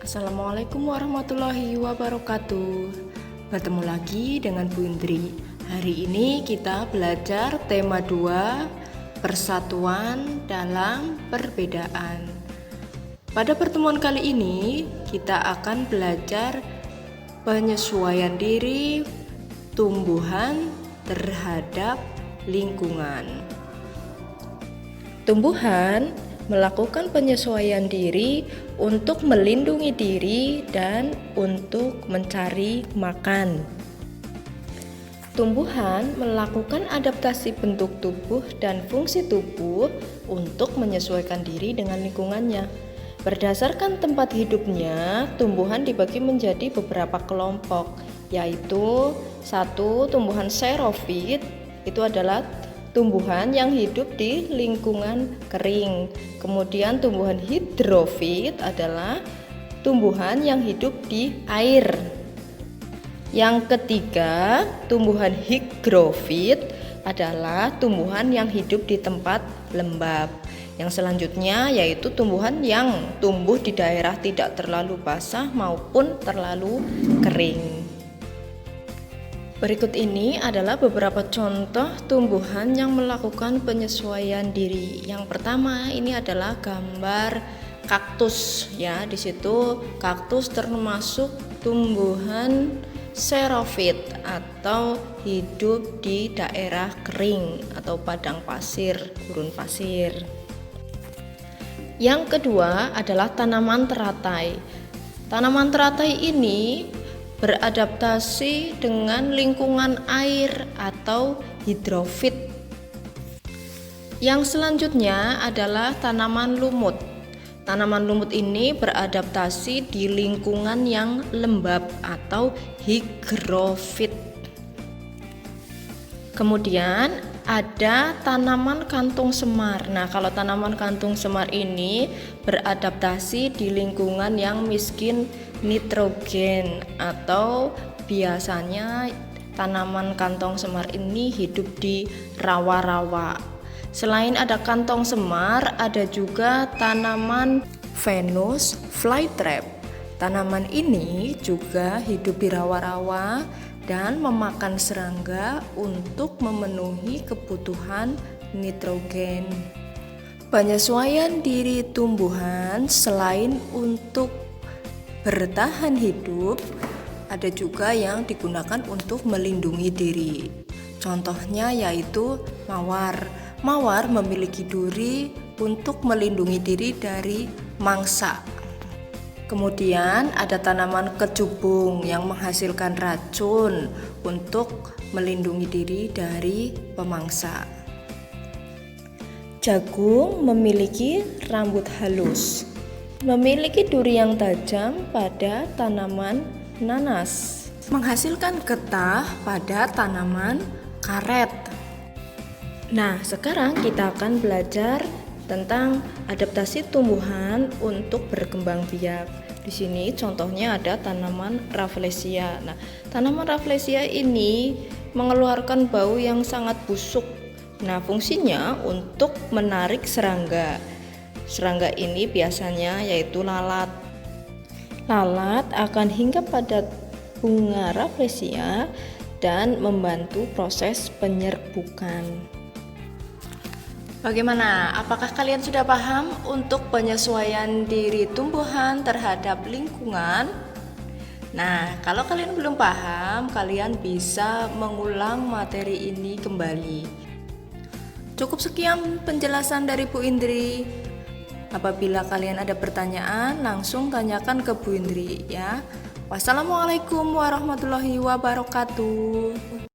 Assalamualaikum warahmatullahi wabarakatuh. Bertemu lagi dengan Bu Indri. Hari ini kita belajar tema 2, persatuan dalam perbedaan. Pada pertemuan kali ini kita akan belajar penyesuaian diri tumbuhan terhadap lingkungan. Tumbuhan melakukan penyesuaian diri untuk melindungi diri dan untuk mencari makan. Tumbuhan melakukan adaptasi bentuk tubuh dan fungsi tubuh untuk menyesuaikan diri dengan lingkungannya. Berdasarkan tempat hidupnya, tumbuhan dibagi menjadi beberapa kelompok, yaitu 1. Tumbuhan xerofit, itu adalah tumbuhan yang hidup di lingkungan kering. Kemudian tumbuhan hidrofit adalah tumbuhan yang hidup di air. Yang ketiga, tumbuhan higrofit adalah tumbuhan yang hidup di tempat lembab. Yang selanjutnya yaitu tumbuhan yang tumbuh di daerah tidak terlalu basah maupun terlalu kering. Berikut ini adalah beberapa contoh tumbuhan yang melakukan penyesuaian diri. Yang pertama ini adalah gambar kaktus ya. Di situ kaktus termasuk tumbuhan xerofit atau hidup di daerah kering atau padang pasir, gurun pasir. Yang kedua adalah tanaman teratai. Tanaman teratai ini beradaptasi dengan lingkungan air atau hidrofit. Yang selanjutnya adalah tanaman lumut. Tanaman lumut ini beradaptasi di lingkungan yang lembab atau higrofit. Kemudian ada tanaman kantung semar. Nah, kalau tanaman kantung semar ini beradaptasi di lingkungan yang miskin nitrogen atau biasanya tanaman kantong semar ini hidup di rawa-rawa. Selain ada kantong semar, ada juga tanaman Venus flytrap. Tanaman ini juga hidup di rawa-rawa dan memakan serangga untuk memenuhi kebutuhan nitrogen. Penyesuaian diri tumbuhan selain untuk bertahan hidup, ada juga yang digunakan untuk melindungi diri. Contohnya yaitu mawar. Mawar memiliki duri untuk melindungi diri dari mangsa. Kemudian ada tanaman kecubung yang menghasilkan racun untuk melindungi diri dari pemangsa. Jagung memiliki rambut halus, memiliki duri yang tajam pada tanaman nanas, menghasilkan getah pada tanaman karet. Nah, sekarang kita akan belajar tentang adaptasi tumbuhan untuk berkembang biak. Di sini contohnya ada tanaman Rafflesia. Nah, tanaman Rafflesia ini mengeluarkan bau yang sangat busuk. Nah, fungsinya untuk menarik serangga. Serangga ini biasanya yaitu lalat. Lalat akan hinggap pada bunga Rafflesia dan membantu proses penyerbukan. Bagaimana? Apakah kalian sudah paham untuk penyesuaian diri tumbuhan terhadap lingkungan? Nah, kalau kalian belum paham, kalian bisa mengulang materi ini kembali. Cukup sekian penjelasan dari Bu Indri. Apabila kalian ada pertanyaan, langsung tanyakan ke Bu Indri ya. Wassalamualaikum warahmatullahi wabarakatuh.